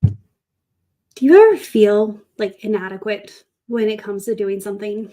Do you ever feel like inadequate when it comes to doing something?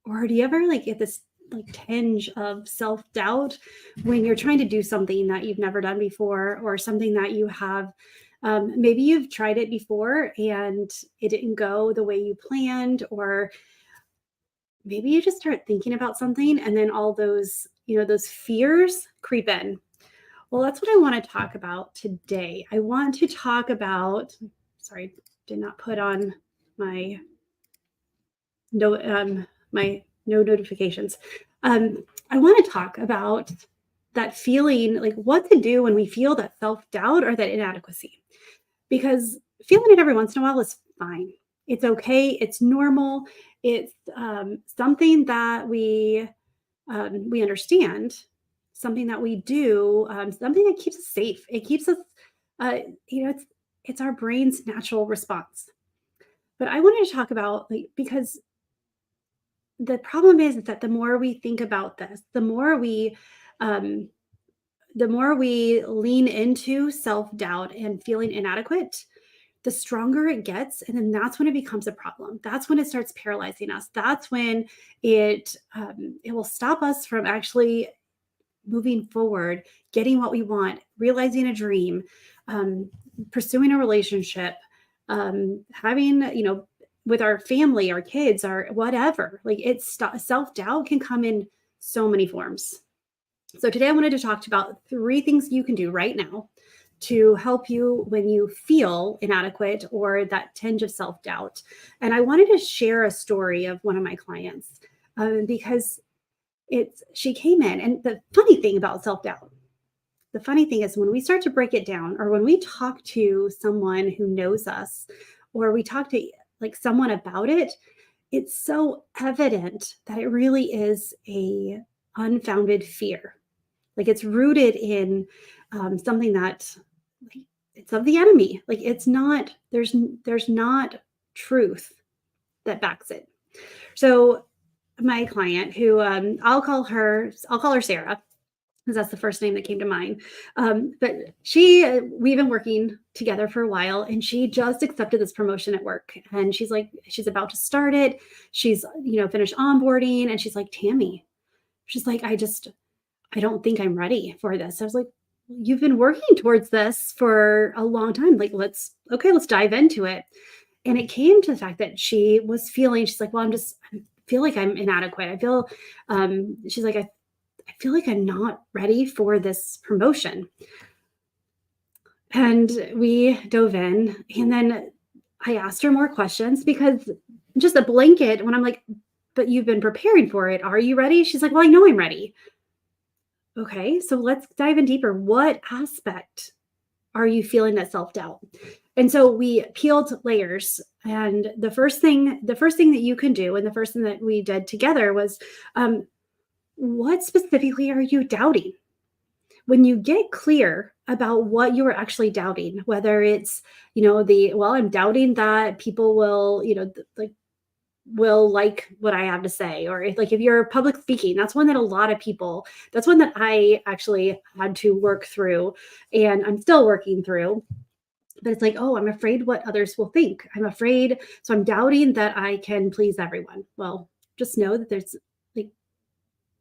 Or do you ever like get this like tinge of self-doubt when you're trying to do something that you've never done before or something that you have maybe you've tried it before and it didn't go the way you planned, or maybe you just start thinking about something and then all those, those fears creep in. Well, that's what I want to talk about today. I want to talk about, sorry, did not put on my my no notifications. I want to talk about that feeling, like what to do when we feel that self-doubt or that inadequacy. Because feeling it every once in a while is fine. It's okay. It's normal. It's something that we understand, something that we do, something that keeps us safe. It keeps us, uh, it's our brain's natural response. But I wanted to talk about like because the problem is that the more we think about this, um, the more we lean into self doubt and feeling inadequate, the stronger it gets, and then that's when it becomes a problem. That's when it starts paralyzing us. That's when it will stop us from actually moving forward, getting what we want, realizing a dream, um, pursuing a relationship, having, with our family, our kids, our whatever. Like it's self doubt can come in so many forms. So today I wanted to talk about three things you can do right now to help you when you feel inadequate or that tinge of self doubt. And I wanted to share a story of one of my clients because she came in, and the funny thing about self-doubt, the funny thing is when we start to break it down, or when we talk to someone who knows us, or we talk to like someone about it, it's so evident that it really is a unfounded fear. Like it's rooted in something that like, it's of the enemy. Like it's not, there's not truth that backs it. So my client who I'll call her Sarah because that's the first name that came to mind. But we've been working together for a while, and she just accepted this promotion at work. And she's like, she's about to start it. She's, finished onboarding, and she's like, Tammy, she's like, I don't think I'm ready for this. I was like, you've been working towards this for a long time. Like, let's dive into it. And it came to the fact that she's like, well, I feel like I'm inadequate. She's like, I feel like I'm not ready for this promotion. And we dove in, and then I asked her more questions because just a blanket, when I'm like, but you've been preparing for it. Are you ready? She's like, well, I know I'm ready. Okay, so let's dive in deeper. What aspect are you feeling that self-doubt? And so we peeled layers. And the first thing that you can do, and the first thing that we did together was, what specifically are you doubting? When you get clear about what you are actually doubting, whether it's, I'm doubting that people will, will like what I have to say, or if you're public speaking, that's one that that's one that I actually had to work through, and I'm still working through. But it's like, oh, I'm afraid what others will think. I'm afraid, so I'm doubting that I can please everyone. Well, just know that like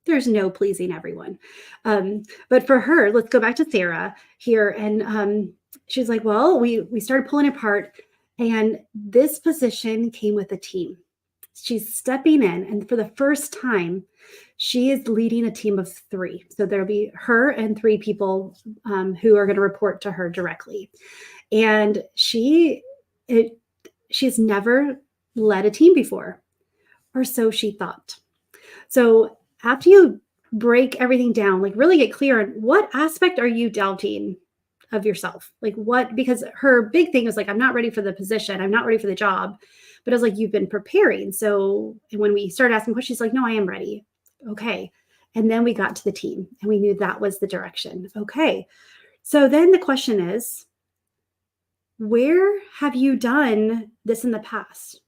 there's no pleasing everyone. But for her, let's go back to Sarah here. And she's like, well, we started pulling apart, and this position came with a team. She's stepping in, and for the first time, she is leading a team of three. So there'll be her and three people who are going to report to her directly. And she's never led a team before, or so she thought. So after you break everything down, like really get clear on what aspect are you doubting of yourself? Like what, because her big thing is like, I'm not ready for the position. I'm not ready for the job. But I was like, you've been preparing. So and when we started asking questions, she's like, no, I am ready. Okay. And then we got to the team, and we knew that was the direction. Okay. So then the question is, where have you done this in the past?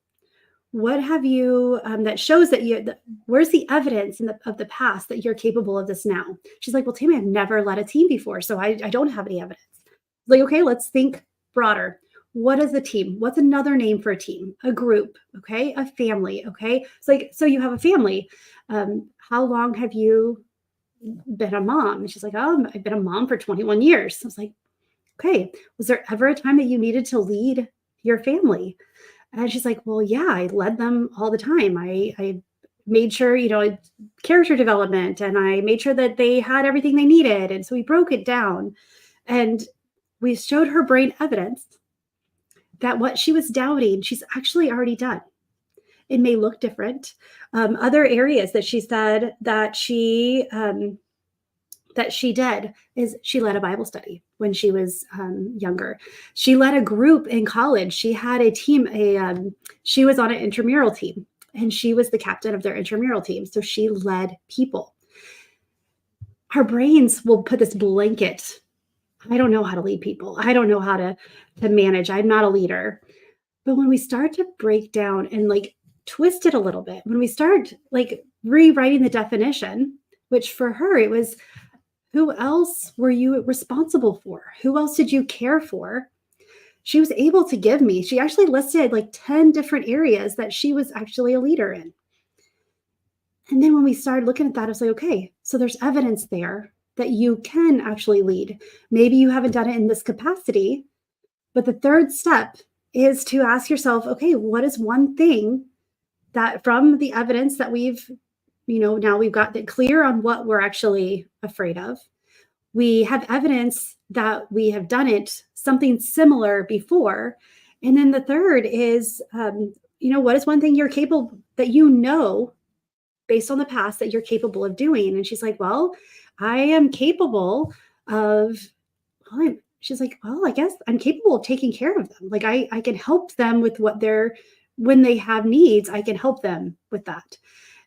What have you that shows that where's the evidence of the past that you're capable of this now? She's like, well, Tammy, I've never led a team before, so I don't have any evidence. Like, okay, let's think broader. What is a team? What's another name for a team? A group, okay? A family, okay? It's like, so you have a family. How long have you been a mom? And she's like, oh, I've been a mom for 21 years. I was like, okay, was there ever a time that you needed to lead your family? And she's like, well, yeah, I led them all the time. I made sure, character development, and I made sure that they had everything they needed. And so we broke it down, and we showed her brain evidence that what she was doubting, she's actually already done. It may look different. Other areas that she said that she did is she led a Bible study when she was younger. She led a group in college. She had a team. She was on an intramural team, and she was the captain of their intramural team. So she led people. Our brains will put this blanket. I don't know how to lead people. I don't know how to manage. I'm not a leader. But when we start to break down and like twist it a little bit, when we start like rewriting the definition, which for her it was, who else were you responsible for? Who else did you care for? She was able to give me, she actually listed like 10 different areas that she was actually a leader in. And then when we started looking at that, I was like, okay, so there's evidence there that you can actually lead. Maybe you haven't done it in this capacity, but the third step is to ask yourself, okay, what is one thing that from the evidence that we've, now we've got that clear on what we're actually afraid of. We have evidence that we have done it, something similar before. And then the third is, what is one thing you're capable, that based on the past, that you're capable of doing? And she's like, well, I am capable of, she's like, well, I guess I'm capable of taking care of them. Like I can help them with when they have needs, I can help them with that.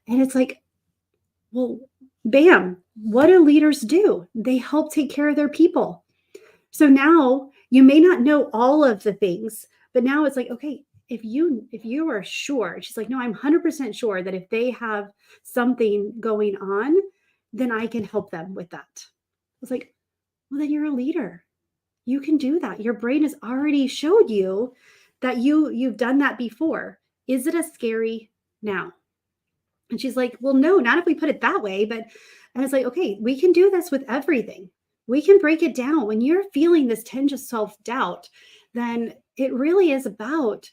And it's like, well, bam, what do leaders do? They help take care of their people. So now you may not know all of the things, but now it's like, okay, if you are sure, she's like, no, I'm 100% sure that if they have something going on, then I can help them with that. I was like, well, then you're a leader. You can do that. Your brain has already showed you that you've done that before. Is it as scary now? And she's like, well, no, not if we put it that way. And it's like, okay, we can do this with everything. We can break it down. When you're feeling this tinge of self-doubt, then it really is about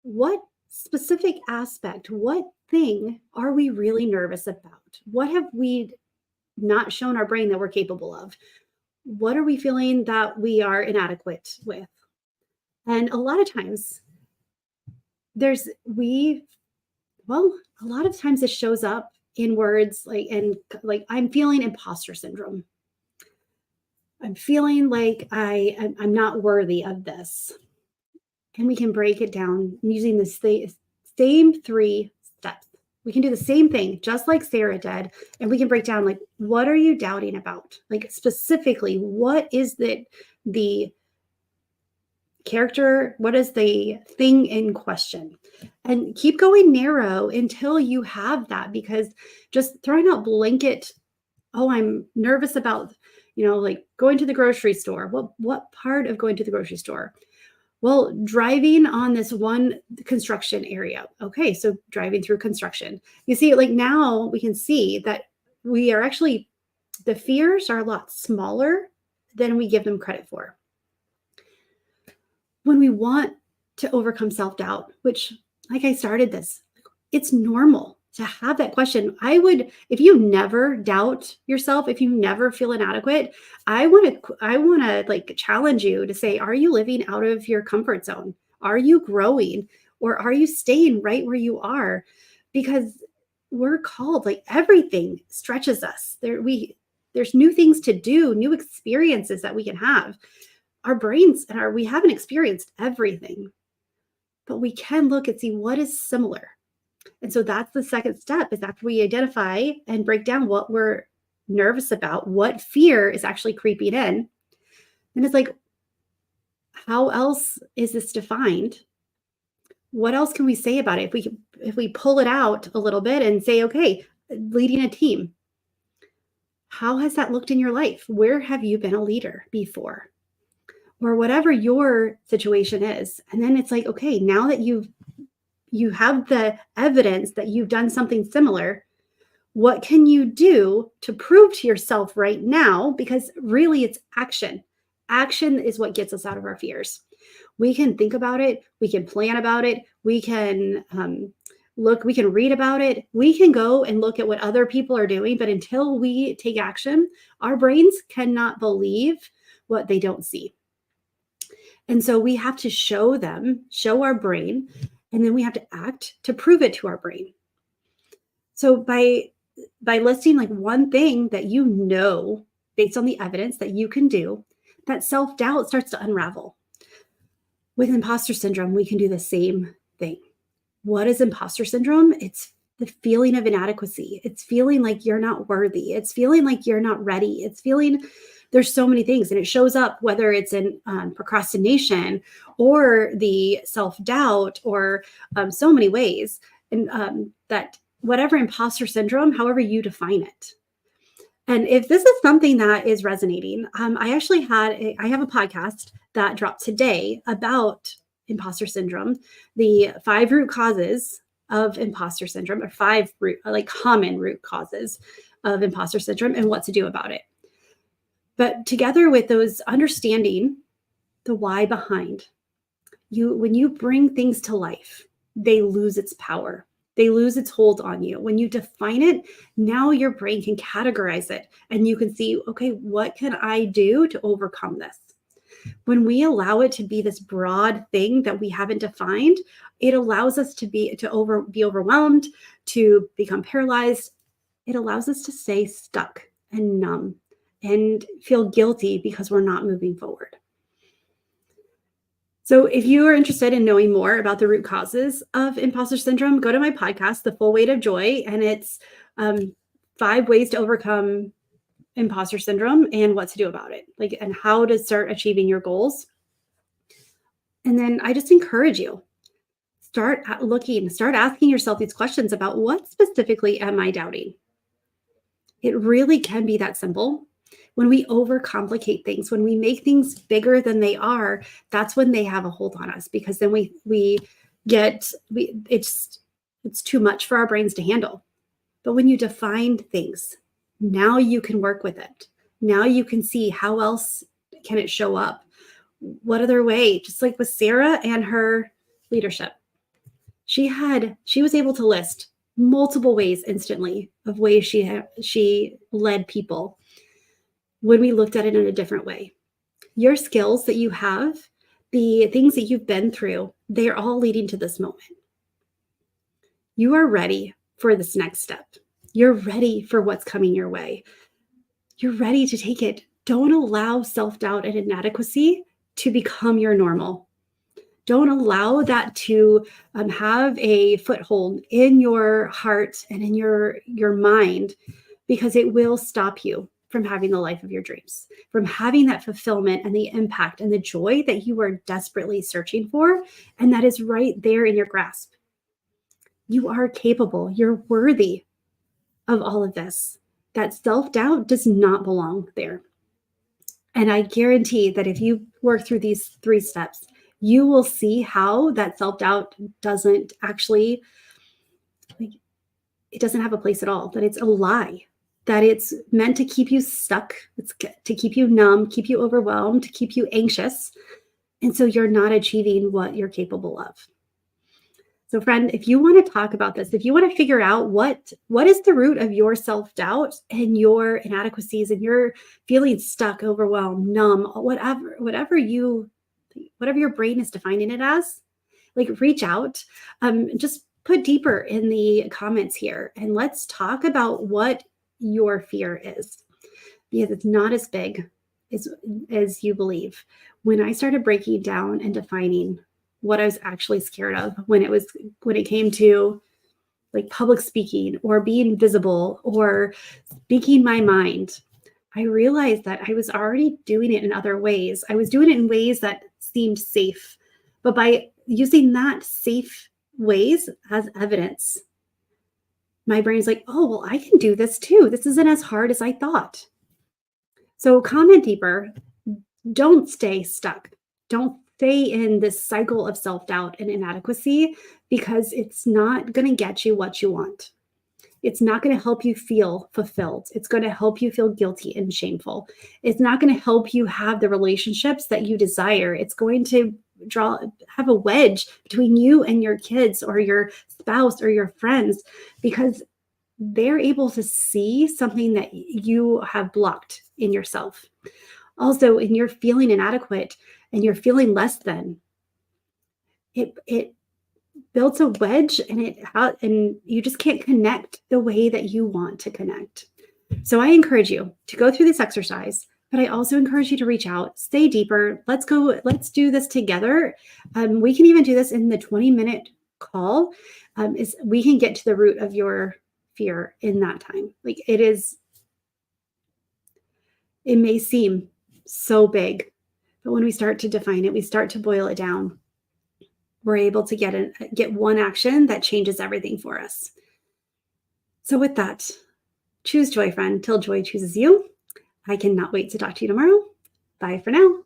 what specific aspect, what thing are we really nervous about? What have we not shown our brain that we're capable of? What are we feeling that we are inadequate with? And a lot of times a lot of times it shows up in words like I'm feeling imposter syndrome. I'm feeling like I'm not worthy of this. And we can break it down using the same 3 steps. We can do the same thing, just like Sarah did. And we can break down, like, what are you doubting about? Like, specifically, what is the character? What is the thing in question? And keep going narrow until you have that, because just throwing out blanket, oh, I'm nervous about, like going to the grocery store. What part of going to the grocery store? Well, driving on this one construction area. Okay, so driving through construction. You see, like now we can see that we are actually, the fears are a lot smaller than we give them credit for. When we want to overcome self-doubt, which, like I started this, it's normal to have that question. If you never doubt yourself, if you never feel inadequate, I want to like challenge you to say, are you living out of your comfort zone? Are you growing, or are you staying right where you are? Because we're called, like, everything stretches us. There's new things to do, new experiences that we can have. Our brains we haven't experienced everything, but we can look and see what is similar. And so that's the second step, is after we identify and break down what we're nervous about, what fear is actually creeping in. And it's like, how else is this defined? What else can we say about it? If we pull it out a little bit and say, okay, leading a team, how has that looked in your life? Where have you been a leader before? or whatever your situation is. And then it's like, okay, now that you have the evidence that you've done something similar, what can you do to prove to yourself right now? Because really it's action. Action is what gets us out of our fears. We can think about it, we can plan about it, we can look, we can read about it, we can go and look at what other people are doing. But until we take action, our brains cannot believe what they don't see. And so we have to show our brain, and then we have to act to prove it to our brain. So by listing like one thing that you know based on the evidence that you can do, that self-doubt starts to unravel. With imposter syndrome, we can do the same thing. What is imposter syndrome? It's the feeling of inadequacy. It's feeling like you're not worthy. It's feeling like you're not ready. It's feeling there's so many things, and it shows up whether it's in procrastination or the self-doubt or so many ways. And that whatever imposter syndrome, however you define it. And if this is something that is resonating, I have a podcast that dropped today about imposter syndrome, the 5 root causes of imposter syndrome, or 5 common root causes of imposter syndrome, and what to do about it. But together with those, understanding the why behind you, when you bring things to life, they lose its power. They lose its hold on you. When you define it, now your brain can categorize it, and you can see, okay, what can I do to overcome this? When we allow it to be this broad thing that we haven't defined, it allows us to be overwhelmed, to become paralyzed. It allows us to stay stuck and numb and feel guilty because we're not moving forward. So if you are interested in knowing more about the root causes of imposter syndrome, go to my podcast, The Full Weight of Joy, and it's 5 ways to overcome imposter syndrome and what to do about it, and how to start achieving your goals. And then I just encourage you, start asking yourself these questions about what specifically am I doubting? It really can be that simple. When we overcomplicate things, when we make things bigger than they are, that's when they have a hold on us, because then it's too much for our brains to handle. But when you define things, now you can work with it. Now you can see how else can it show up. What other way? Just like with Sarah and her leadership, she was able to list multiple ways instantly of ways she led people when we looked at it in a different way. Your skills that you have, the things that you've been through, they are all leading to this moment. You are ready for this next step. You're ready for what's coming your way. You're ready to take it. Don't allow self-doubt and inadequacy to become your normal. Don't allow that to have a foothold in your heart and in your mind, because it will stop you from having the life of your dreams, from having that fulfillment and the impact and the joy that you are desperately searching for, and that is right there in your grasp. You are capable. You're worthy of all of this. That self-doubt does not belong there. And I guarantee that if you work through these 3 steps, you will see how that self-doubt doesn't actually, it doesn't have a place at all, that it's a lie, that it's meant to keep you stuck, it's to keep you numb, keep you overwhelmed, to keep you anxious. And so you're not achieving what you're capable of. So friend, if you want to talk about this, if you want to figure out what is the root of your self-doubt and your inadequacies and your feeling stuck, overwhelmed, numb, whatever your brain is defining it as, reach out, just put deeper in the comments here, and let's talk about what your fear is, because it's not as big as you believe. When I started breaking down and defining what I was actually scared of, when it came to public speaking or being visible or speaking my mind, I realized that I was already doing it in other ways. I was doing it in ways that seemed safe, but by using that safe ways as evidence, my brain's like, oh, well, I can do this too. This isn't as hard as I thought. So comment deeper. Don't stay stuck. Don't stay in this cycle of self doubt and inadequacy because it's not going to get you what you want. It's not going to help you feel fulfilled. It's going to help you feel guilty and shameful. It's not going to help you have the relationships that you desire. It's going to have a wedge between you and your kids or your spouse or your friends because they're able to see something that you have blocked in yourself. Also, when you're feeling inadequate and you're feeling less than, it builds a wedge and you just can't connect the way that you want to connect. So I encourage you to go through this exercise, but I also encourage you to reach out, stay deeper. Let's do this together. We can even do this in the 20-minute call. Is we can get to the root of your fear in that time. Like it may seem so big, but when we start to define it, we start to boil it down, we're able to get one action that changes everything for us. So with that, choose joy, friend, till joy chooses you. I cannot wait to talk to you tomorrow. Bye for now.